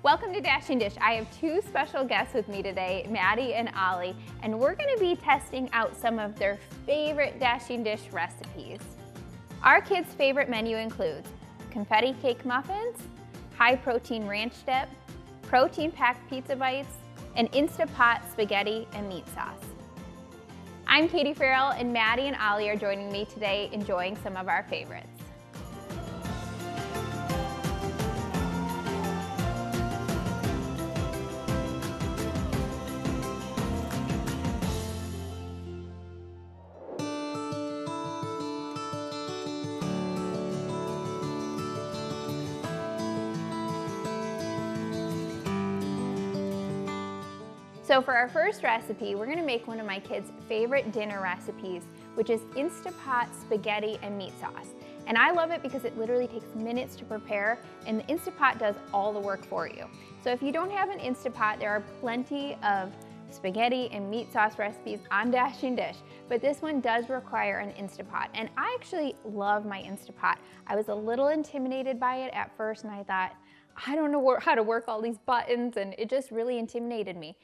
Welcome to Dashing Dish. I have two special guests with me today, Maddie and Ollie, and we're going to be testing out some of their favorite Dashing Dish recipes. Our kids' favorite menu includes confetti cake muffins, high-protein ranch dip, protein-packed pizza bites, and Instapot spaghetti and meat sauce. I'm Katie Farrell, and Maddie and Ollie are joining me today enjoying some of our favorites. So for our first recipe, we're gonna make one of my kids' favorite dinner recipes, which is Instapot spaghetti and meat sauce. And I love it because it literally takes minutes to prepare, and the Instapot does all the work for you. So if you don't have an Instapot, there are plenty of spaghetti and meat sauce recipes on Dashing Dish, but this one does require an Instapot. And I actually love my Instapot. I was a little intimidated by it at first, and I thought, I don't know how to work all these buttons, and it just really intimidated me.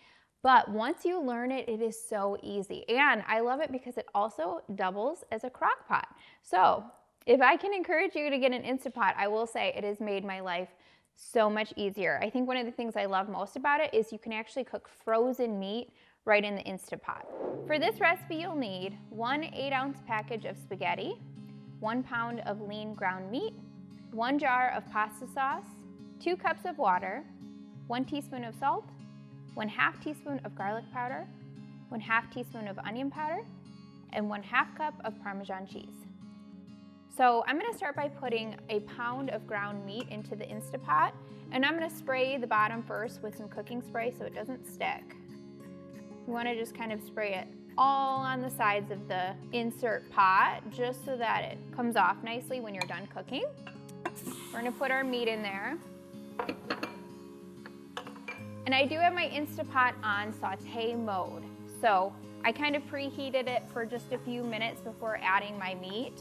But once you learn it, it is so easy. And I love it because it also doubles as a crock pot. So if I can encourage you to get an Instapot, I will say it has made my life so much easier. I think one of the things I love most about it is you can actually cook frozen meat right in the Instapot. For this recipe, you'll need 1 8-ounce package of spaghetti, 1 pound of lean ground meat, 1 jar of pasta sauce, 2 cups of water, 1 teaspoon of salt, 1/2 teaspoon of garlic powder, 1/2 teaspoon of onion powder, and 1/2 cup of Parmesan cheese. So I'm gonna start by putting a pound of ground meat into the Instapot, and I'm gonna spray the bottom first with some cooking spray so it doesn't stick. You wanna just kind of spray it all on the sides of the insert pot, just so that it comes off nicely when you're done cooking. We're gonna put our meat in there. And I do have my Instapot on saute mode. So I kind of preheated it for just a few minutes before adding my meat.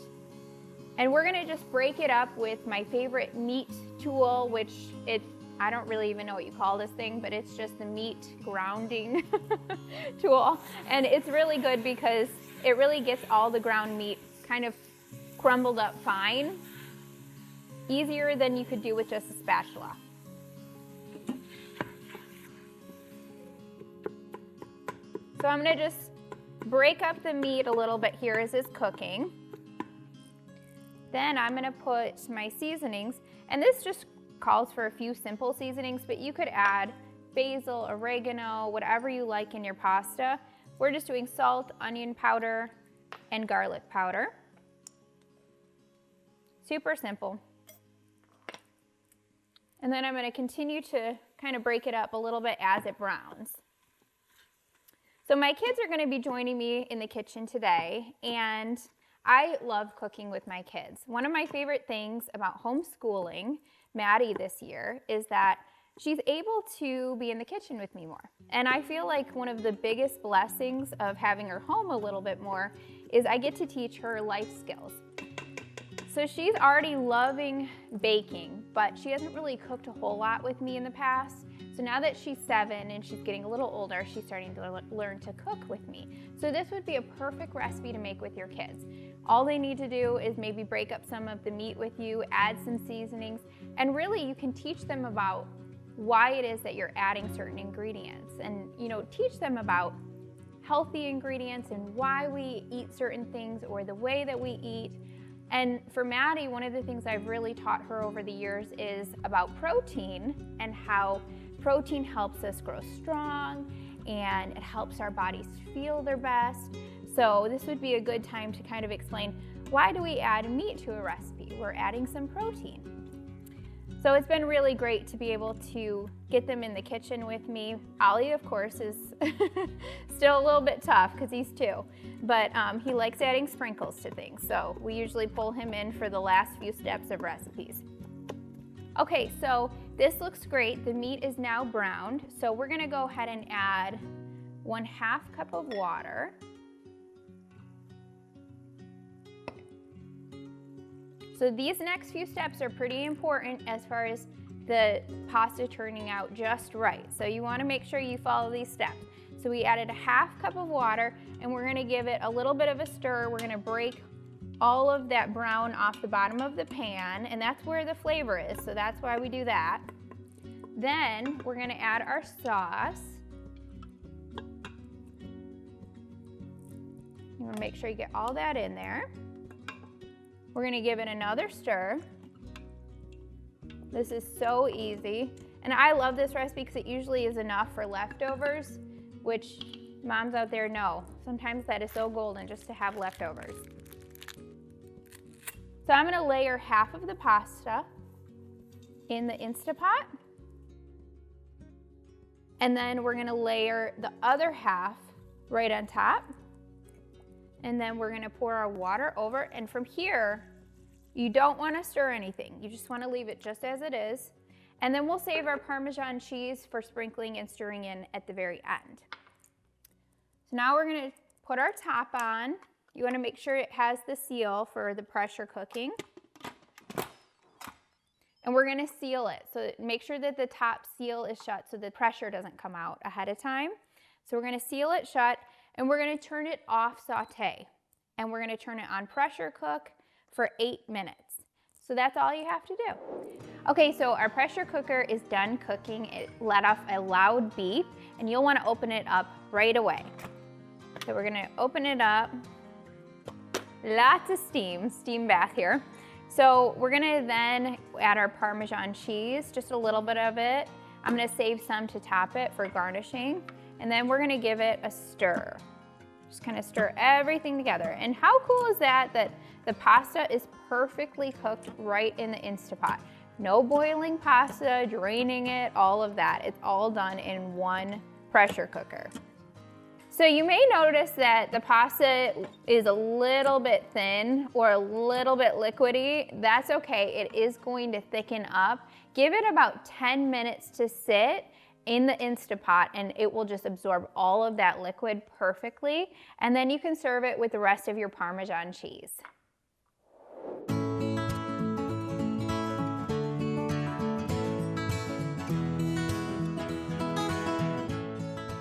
And we're gonna just break it up with my favorite meat tool, which I don't really even know what you call this thing, but it's just the meat grounding tool. And it's really good because it really gets all the ground meat kind of crumbled up fine, easier than you could do with just a spatula. So I'm gonna just break up the meat a little bit here as it's cooking. Then I'm gonna put my seasonings, and this just calls for a few simple seasonings, but you could add basil, oregano, whatever you like in your pasta. We're just doing salt, onion powder, and garlic powder. Super simple. And then I'm gonna continue to kind of break it up a little bit as it browns. So my kids are gonna be joining me in the kitchen today, and I love cooking with my kids. One of my favorite things about homeschooling Maddie this year is that she's able to be in the kitchen with me more. And I feel like one of the biggest blessings of having her home a little bit more is I get to teach her life skills. So she's already loving baking, but she hasn't really cooked a whole lot with me in the past. So now that she's 7 and she's getting a little older, she's starting to learn to cook with me. So this would be a perfect recipe to make with your kids. All they need to do is maybe break up some of the meat with you, add some seasonings, and really you can teach them about why it is that you're adding certain ingredients, and teach them about healthy ingredients and why we eat certain things or the way that we eat. And for Maddie, one of the things I've really taught her over the years is about protein and how protein helps us grow strong and it helps our bodies feel their best. So this would be a good time to kind of explain, why do we add meat to a recipe? We're adding some protein. So it's been really great to be able to get them in the kitchen with me. Ollie, of course, is still a little bit tough because he's 2, but he likes adding sprinkles to things. So we usually pull him in for the last few steps of recipes. Okay, so this looks great. The meat is now browned. So we're gonna go ahead and add 1/2 cup of water. So these next few steps are pretty important as far as the pasta turning out just right. So you want to make sure you follow these steps. So we added a 1/2 cup of water, and we're going to give it a little bit of a stir. We're going to break all of that brown off the bottom of the pan, and that's where the flavor is, so that's why we do that. Then we're going to add our sauce. You want to make sure you get all that in there. We're going to give it another stir. This is so easy, and I love this recipe because it usually is enough for leftovers, which moms out there know. Sometimes that is so golden just to have leftovers. So I'm going to layer half of the pasta in the Instapot, and then we're going to layer the other half right on top, and then we're going to pour our water over, and from here you don't want to stir anything. You just want to leave it just as it is, and then we'll save our Parmesan cheese for sprinkling and stirring in at the very end. So now we're going to put our top on. You want to make sure it has the seal for the pressure cooking. And we're going to seal it. So make sure that the top seal is shut so the pressure doesn't come out ahead of time. So we're going to seal it shut, and we're going to turn it off saute. And we're going to turn it on pressure cook for 8 minutes. So that's all you have to do. Okay, so our pressure cooker is done cooking. It let off a loud beep, and you'll want to open it up right away. So we're going to open it up. Lots of steam bath here. So we're gonna then add our Parmesan cheese, just a little bit of it. I'm gonna save some to top it for garnishing. And then we're gonna give it a stir. Just kind of stir everything together. And how cool is that the pasta is perfectly cooked right in the Instapot. No boiling pasta, draining it, all of that. It's all done in one pressure cooker. So you may notice that the pasta is a little bit thin or a little bit liquidy. That's okay, it is going to thicken up. Give it about 10 minutes to sit in the Instapot, and it will just absorb all of that liquid perfectly. And then you can serve it with the rest of your Parmesan cheese.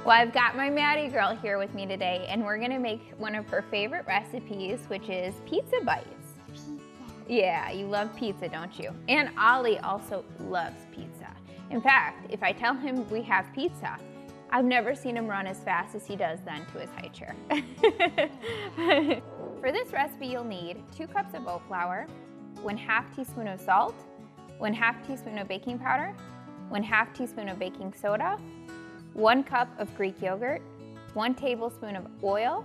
Well, I've got my Maddie girl here with me today, and we're gonna make one of her favorite recipes, which is pizza bites. Pizza. Yeah, you love pizza, don't you? And Ollie also loves pizza. In fact, if I tell him we have pizza, I've never seen him run as fast as he does then to his high chair. For this recipe, you'll need 2 cups of oat flour, 1/2 teaspoon of salt, 1/2 teaspoon of baking powder, 1/2 teaspoon of baking soda, 1 cup of Greek yogurt, 1 tablespoon of oil,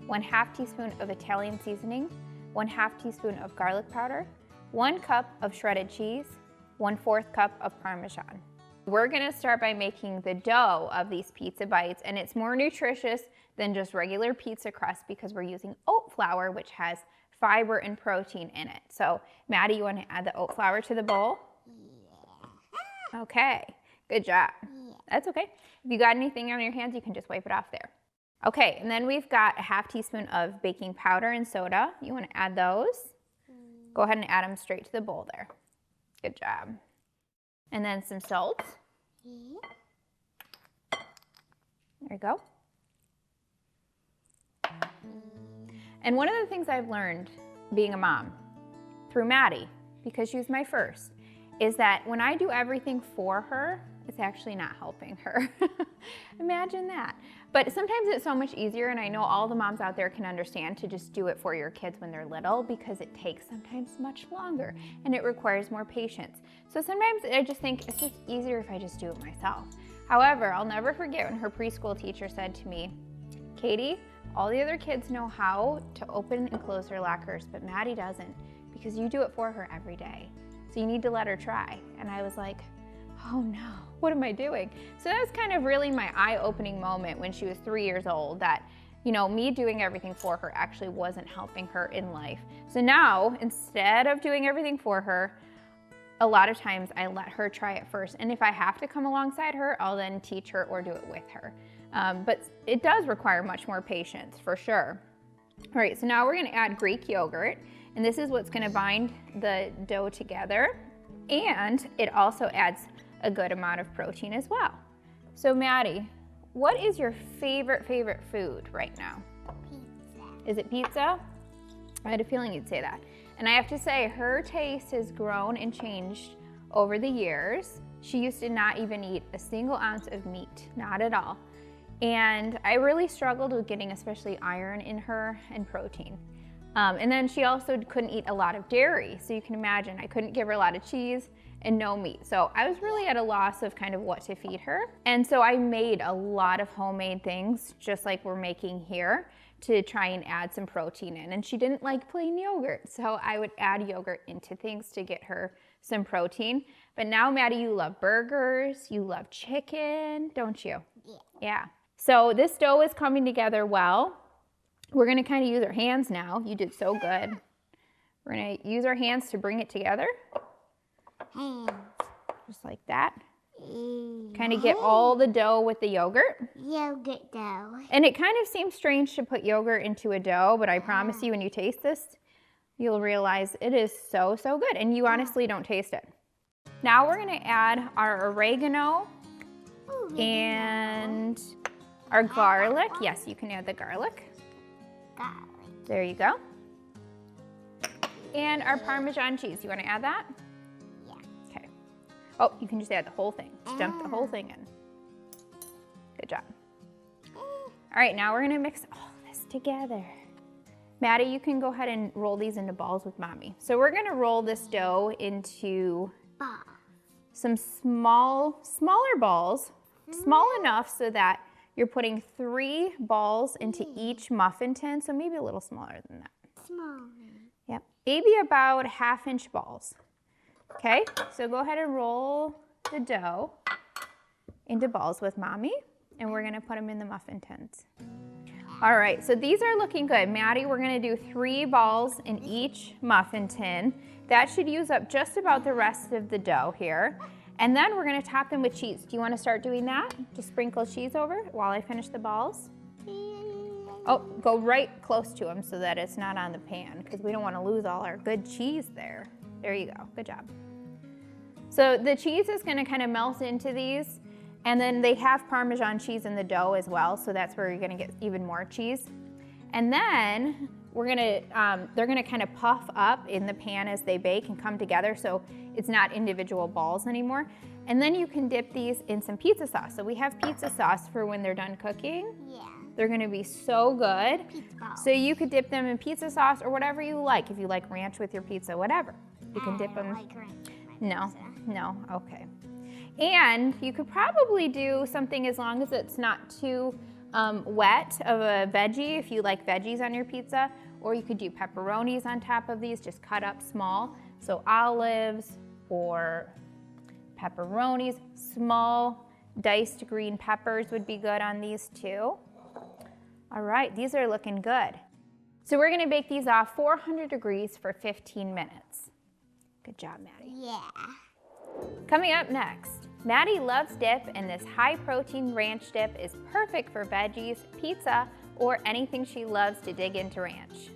1/2 teaspoon of Italian seasoning, 1/2 teaspoon of garlic powder, 1 cup of shredded cheese, 1/4 cup of Parmesan. We're gonna start by making the dough of these pizza bites, and it's more nutritious than just regular pizza crust because we're using oat flour, which has fiber and protein in it. So, Maddie, you wanna add the oat flour to the bowl? Yeah. Okay, good job. Yeah. That's okay. If you got anything on your hands, you can just wipe it off there. Okay, and then we've got 1/2 teaspoon of baking powder and soda. You wanna add those? Go ahead and add them straight to the bowl there. Good job. And then some salt. There you go. And one of the things I've learned being a mom through Maddie, because she was my first, is that when I do everything for her, it's actually not helping her. Imagine that. But sometimes it's so much easier, and I know all the moms out there can understand to just do it for your kids when they're little because it takes sometimes much longer and it requires more patience. So sometimes I just think it's just easier if I just do it myself. However, I'll never forget when her preschool teacher said to me, Katie, all the other kids know how to open and close their lockers, but Maddie doesn't because you do it for her every day. So you need to let her try. And I was like, oh no, what am I doing? So that was kind of really my eye-opening moment when she was 3 years old that, you know, me doing everything for her actually wasn't helping her in life. So now, instead of doing everything for her, a lot of times I let her try it first. And if I have to come alongside her, I'll then teach her or do it with her. But it does require much more patience, for sure. All right, so now we're gonna add Greek yogurt, and this is what's gonna bind the dough together. And it also adds a good amount of protein as well. So Maddie, what is your favorite food right now? Pizza. Is it pizza? I had a feeling you'd say that. And I have to say, her taste has grown and changed over the years. She used to not even eat a single ounce of meat, not at all. And I really struggled with getting especially iron in her and protein. And then she also couldn't eat a lot of dairy. So you can imagine, I couldn't give her a lot of cheese and no meat. So I was really at a loss of kind of what to feed her. And so I made a lot of homemade things, just like we're making here, to try and add some protein in. And she didn't like plain yogurt, so I would add yogurt into things to get her some protein. But now, Maddie, you love burgers, you love chicken, don't you? Yeah. Yeah. So this dough is coming together well. We're gonna kind of use our hands now. You did so good. We're gonna use our hands to bring it together. Hands. Just like that. Kind of get all the dough with the yogurt. Yogurt dough. And it kind of seems strange to put yogurt into a dough, but I promise you when you taste this, you'll realize it is so, so good. And you honestly don't taste it. Now we're gonna add our oregano and our garlic. Yes, you can add the garlic. Garlic. There you go. And our Parmesan cheese. You wanna add that? Yeah. Okay. Oh, you can just add the whole thing. Just dump the whole thing in. Good job. All right, now we're gonna mix all this together. Maddie, you can go ahead and roll these into balls with Mommy. So we're gonna roll this dough into some smaller balls, small enough so that you're putting 3 balls into each muffin tin, so maybe a little smaller than that. Small. Yep, maybe about 1/2-inch balls. Okay, so go ahead and roll the dough into balls with Mommy, and we're gonna put them in the muffin tins. All right, so these are looking good. Maddie, we're gonna do 3 balls in each muffin tin. That should use up just about the rest of the dough here. And then we're gonna top them with cheese. Do you wanna start doing that? Just sprinkle cheese over while I finish the balls. Oh, go right close to them so that it's not on the pan, because we don't wanna lose all our good cheese there. There you go, good job. So the cheese is gonna kind of melt into these, and then they have Parmesan cheese in the dough as well, so that's where you're gonna get even more cheese. And then we're gonna, they're gonna kind of puff up in the pan as they bake and come together, so it's not individual balls anymore. And then you can dip these in some pizza sauce. So we have pizza sauce for when they're done cooking. Yeah. They're gonna be so good. Pizza balls. So you could dip them in pizza sauce or whatever you like. If you like ranch with your pizza, whatever. You can dip them. Like ranch with my No, pizza. no, okay. And you could probably do something as long as it's not too wet of a veggie, if you like veggies on your pizza, or you could do pepperonis on top of these, just cut up small. So olives or pepperonis, small diced green peppers would be good on these too. All right, these are looking good. So we're gonna bake these off 400 degrees for 15 minutes. Good job, Maddie. Yeah. Coming up next, Maddie loves dip, and this high-protein ranch dip is perfect for veggies, pizza, or anything she loves to dig into ranch.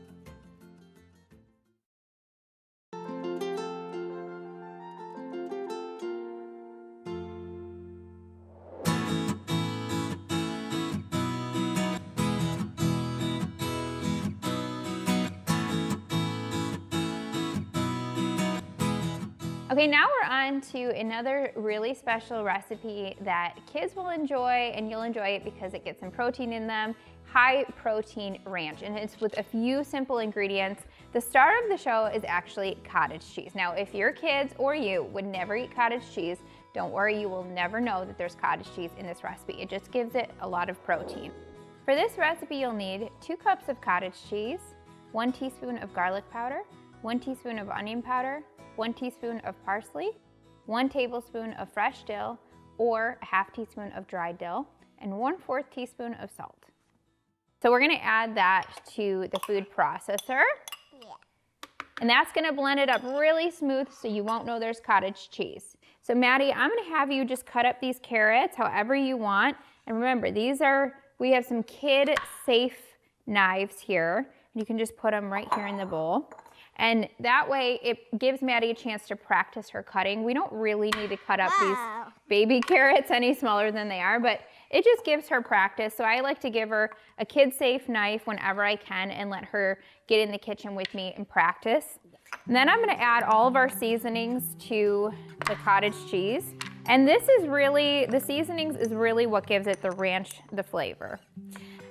Okay, now we're on to another really special recipe that kids will enjoy, and you'll enjoy it because it gets some protein in them. High protein ranch, and it's with a few simple ingredients. The star of the show is actually cottage cheese. Now, if your kids or you would never eat cottage cheese, don't worry, you will never know that there's cottage cheese in this recipe. It just gives it a lot of protein. For this recipe, you'll need 2 cups of cottage cheese, 1 teaspoon of garlic powder, 1 teaspoon of onion powder, 1 teaspoon of parsley, 1 tablespoon of fresh dill or a 1/2 teaspoon of dried dill, and 1/4 teaspoon of salt. So we're gonna add that to the food processor. Yeah. And that's gonna blend it up really smooth so you won't know there's cottage cheese. So Maddie, I'm gonna have you just cut up these carrots however you want. And remember, we have some kid-safe knives here. You can just put them right here in the bowl. And that way it gives Maddie a chance to practice her cutting. We don't really need to cut up these baby carrots any smaller than they are, but it just gives her practice. So I like to give her a kid-safe knife whenever I can and let her get in the kitchen with me and practice. And then I'm gonna add all of our seasonings to the cottage cheese. And this is really, the seasonings is really what gives it the ranch, the flavor.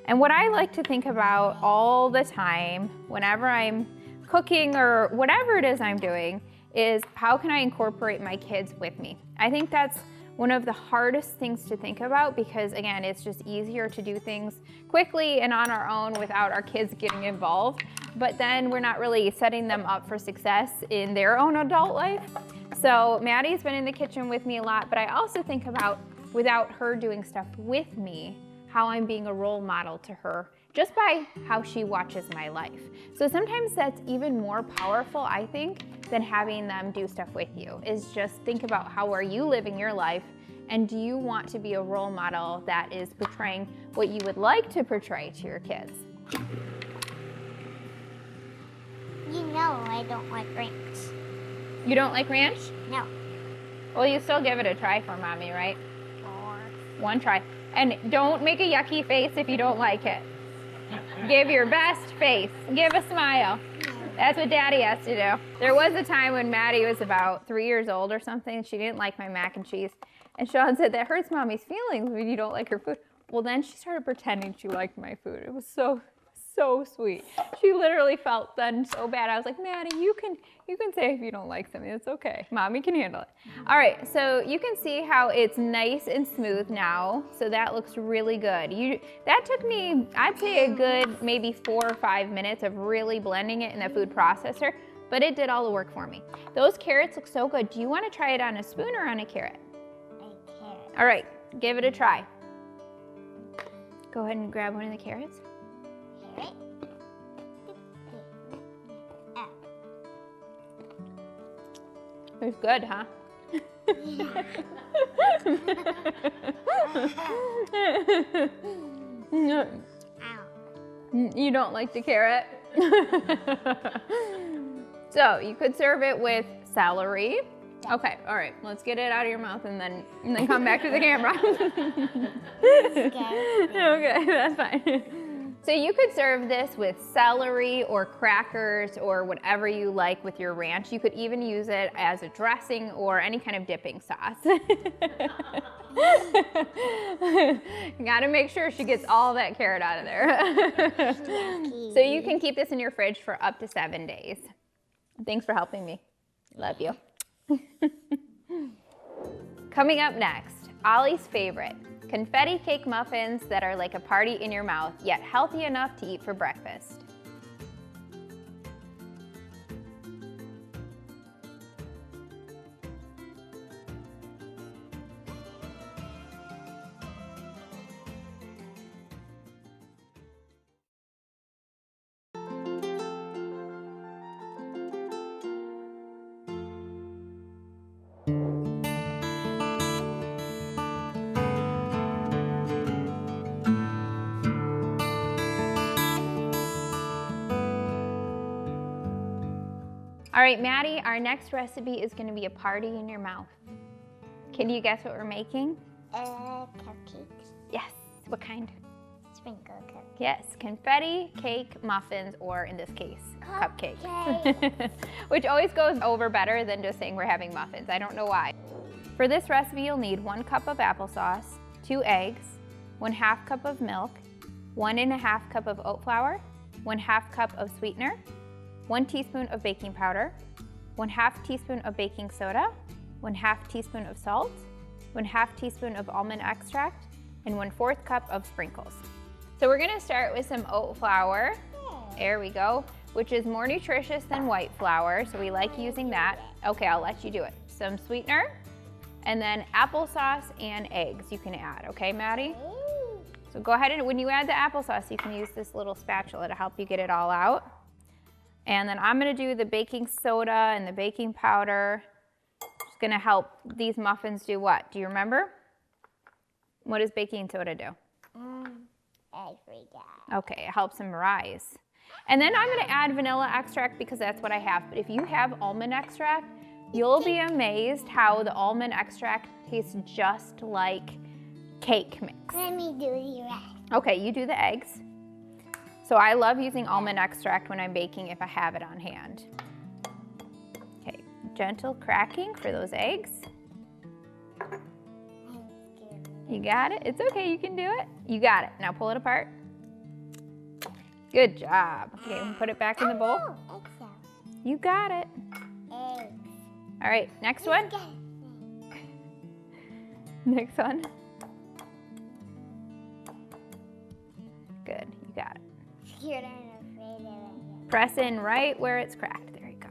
And what I like to think about all the time, whenever I'm cooking or whatever it is I'm doing, is how can I incorporate my kids with me? I think that's one of the hardest things to think about because, again, it's just easier to do things quickly and on our own without our kids getting involved. But then we're not really setting them up for success in their own adult life. So Maddie's been in the kitchen with me a lot, but I also think about, without her doing stuff with me, how I'm being a role model to her just by how she watches my life. So sometimes that's even more powerful, I think, than having them do stuff with you, is just think about how are you living your life, and do you want to be a role model that is portraying what you would like to portray to your kids? You know I don't like ranch. You don't like ranch? No. Well, you still give it a try for mommy, right? One try. And don't make a yucky face if you don't like it. Give your best face. Give a smile. That's what Daddy has to do. There was a time when Maddie was about 3 years old or something. She didn't like my mac and cheese. And Sean said, that hurts Mommy's feelings when you don't like her food. Well, then she started pretending she liked my food. It was so sweet. She literally felt then so bad. I was like, Maddie, you can say if you don't like something, it's okay. Mommy can handle it. All right, so you can see how it's nice and smooth now. So that looks really good. That took me, I'd say a good maybe 4 or 5 minutes of really blending it in the food processor, but it did all the work for me. Those carrots look so good. Do you want to try it on a spoon or on a carrot? A carrot. All right, give it a try. Go ahead and grab one of the carrots. Carrot. It's good, huh? You don't like the carrot? So you could serve it with celery. Okay, all right, let's get it out of your mouth and then come back to the camera. Okay, that's fine. So you could serve this with celery or crackers or whatever you like with your ranch. You could even use it as a dressing or any kind of dipping sauce. You gotta make sure she gets all that carrot out of there. So you can keep this in your fridge for up to 7 days. Thanks for helping me. Love you. Coming up next, Ollie's favorite. Confetti cake muffins that are like a party in your mouth, yet healthy enough to eat for breakfast. All right, Maddie, our next recipe is going to be a party in your mouth. Can you guess what we're making? Cupcakes. Yes. What kind? Sprinkle cupcakes. Yes, confetti cake muffins, or in this case, cupcakes. Cupcakes. Which always goes over better than just saying we're having muffins. I don't know why. For this recipe, you'll need 1 cup of applesauce, 2 eggs, 1/2 cup of milk, 1 1/2 cup of oat flour, 1/2 cup of sweetener, 1 teaspoon of baking powder, 1/2 teaspoon of baking soda, 1/2 teaspoon of salt, 1/2 teaspoon of almond extract, and 1/4 cup of sprinkles. So we're gonna start with some oat flour. There we go, which is more nutritious than white flour, so we like using that. Okay, I'll let you do it. Some sweetener, and then applesauce and eggs you can add, okay, Maddie? So go ahead and when you add the applesauce, you can use this little spatula to help you get it all out. And then I'm gonna do the baking soda and the baking powder. It's gonna help these muffins do what? Do you remember? What does baking soda do? I forgot. Okay, it helps them rise. And then I'm gonna add vanilla extract because that's what I have. But if you have almond extract, you'll be amazed how the almond extract tastes just like cake mix. Let me do the rest. Okay, you do the eggs. So I love using almond extract when I'm baking if I have it on hand. Okay, gentle cracking for those eggs. You got it? It's okay, you can do it. You got it. Now pull it apart. Good job. Okay, we'll put it back in the bowl. You got it. Eggs. All right, next one. Next one. Good, you got it. Scared and afraid of it. Press in right where it's cracked. There you go.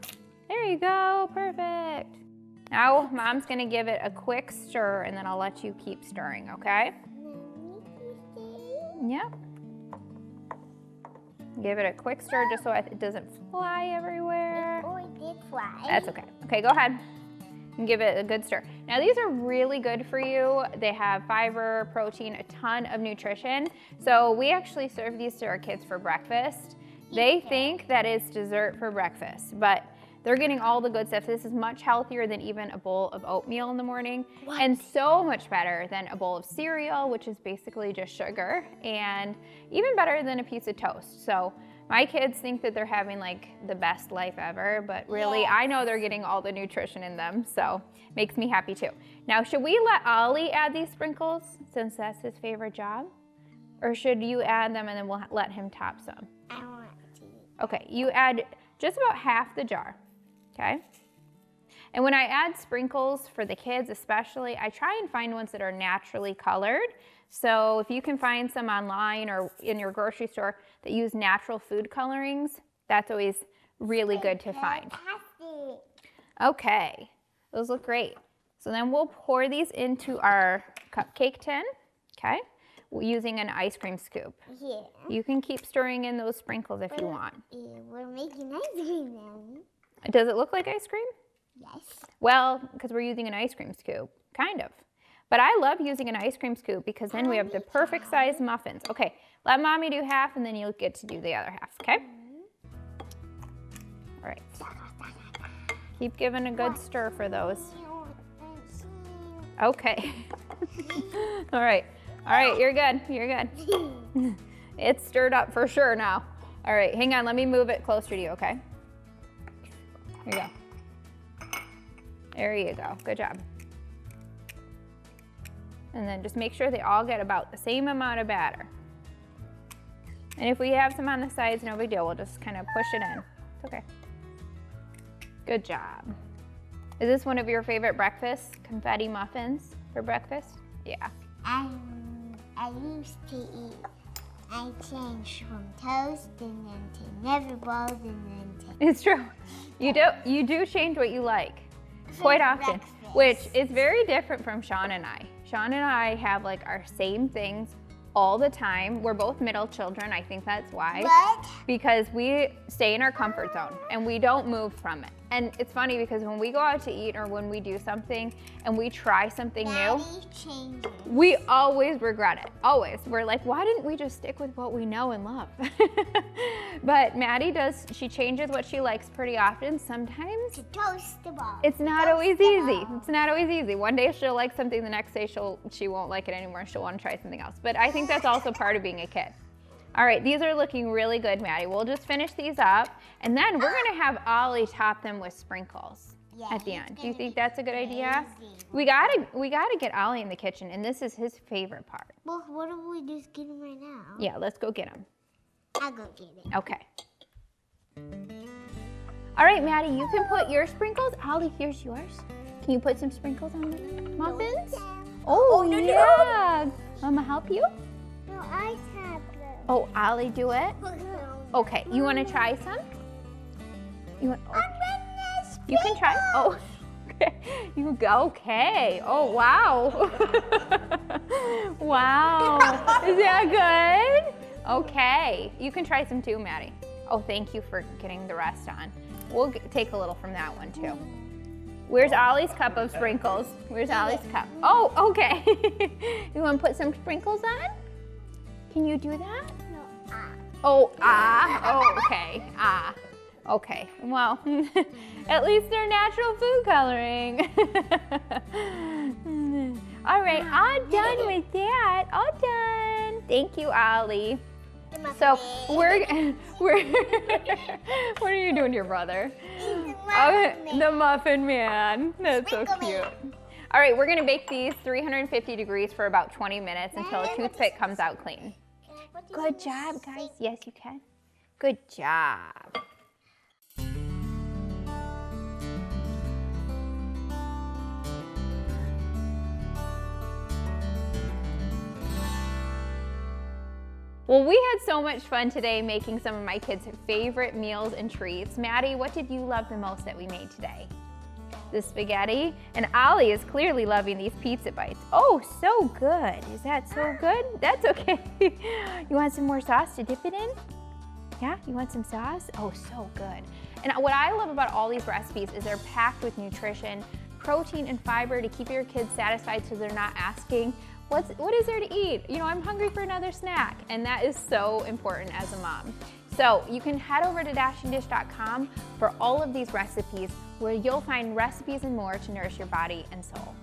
There you go, perfect. Now, Mom's gonna give it a quick stir and then I'll let you keep stirring, okay? Yep. Give it a quick stir just so it doesn't fly everywhere. Oh, it did fly. That's okay. Okay, go ahead and give it a good stir. Now, these are really good for you. They have fiber, protein, a ton of nutrition. So we actually serve these to our kids for breakfast. They think that it's dessert for breakfast, but they're getting all the good stuff. This is much healthier than even a bowl of oatmeal in the morning, and so much better than a bowl of cereal, which is basically just sugar, and even better than a piece of toast. So my kids think that they're having like the best life ever, but really I know they're getting all the nutrition in them, so makes me happy too. Now, should we let Ollie add these sprinkles since that's his favorite job? Or should you add them and then we'll let him top some? I want to. Okay, you add just about half the jar. Okay? And when I add sprinkles for the kids especially, I try and find ones that are naturally colored. So if you can find some online or in your grocery store that use natural food colorings, that's always really good to find. Okay, those look great. So then we'll pour these into our cupcake tin, okay? Using an ice cream scoop. Yeah. You can keep stirring in those sprinkles if you want. Yeah, we're making ice cream now. Does it look like ice cream? Yes. Well, because we're using an ice cream scoop, kind of. But I love using an ice cream scoop because then we have the perfect size muffins. Okay, let Mommy do half and then you'll get to do the other half, okay? All right. Keep giving a good stir for those. Okay. All right. All right, you're good. You're good. It's stirred up for sure now. All right, hang on. Let me move it closer to you, okay? Here you go. There you go. Good job. And then just make sure they all get about the same amount of batter. And if we have some on the sides, no big deal. We'll just kind of push it in. It's okay. Good job. Is this one of your favorite breakfasts? Confetti muffins for breakfast? Yeah. I used to eat. I changed from toast and then to never balls and then to... It's true. You do change what you like quite often, breakfast. which is very different from Sean and I. Sean and I have like our same things all the time. We're both middle children. I think that's why. What? Because we stay in our comfort zone and we don't move from it. And it's funny because when we go out to eat or when we do something and we try something new, Changes. we always regret it. Always. We're like, why didn't we just stick with what we know and love? But Maddie does, she changes what she likes pretty often. Sometimes To toast the ball. it's not always easy. It's not always easy. One day she'll like something, the next day she won't like it anymore. She'll want to try something else. But I think that's also part of being a kid. All right, these are looking really good, Maddie. We'll just finish these up, and then we're gonna have Ollie top them with sprinkles at the end. Do you think that's a good idea? We gotta get Ollie in the kitchen, and this is his favorite part. Well, what if we just get him right now? Yeah, let's go get him. I'll go get it. Okay. All right, Maddie, you can put your sprinkles. Ollie, here's yours. Can you put some sprinkles on the muffins? Oh, yeah. Mama help you? No, I have them. Oh, Ollie, do it? Okay, you want to try some? You want? Oh. You can try. Oh, okay. You go. Okay. Oh, wow. Wow. Is that good? Okay. You can try some too, Maddie. Oh, thank you for getting the rest on. We'll take a little from that one too. Where's Ollie's cup of sprinkles? Where's Ollie's cup? Oh, okay. You want to put some sprinkles on? Can you do that? No, Oh, oh, okay, okay. Well, at least they're natural food coloring. All right, all done with that, all done. Thank you, Ollie. So we're what are you doing to your brother? The Muffin Man. That's so cute. All right, we're gonna bake these 350 degrees for about 20 minutes until a toothpick comes out clean. Good job, guys. Yes, you can. Good job. Well, we had so much fun today making some of my kids' favorite meals and treats. Maddie, what did you love the most that we made today? The spaghetti. And Ollie is clearly loving these pizza bites. Oh, so good. Is that so good? That's okay. You want some more sauce to dip it in? Yeah, you want some sauce? Oh, so good. And what I love about all these recipes is they're packed with nutrition, protein and fiber to keep your kids satisfied so they're not asking, what is there to eat? You know, I'm hungry for another snack. And that is so important as a mom. So you can head over to dashingdish.com for all of these recipes where you'll find recipes and more to nourish your body and soul.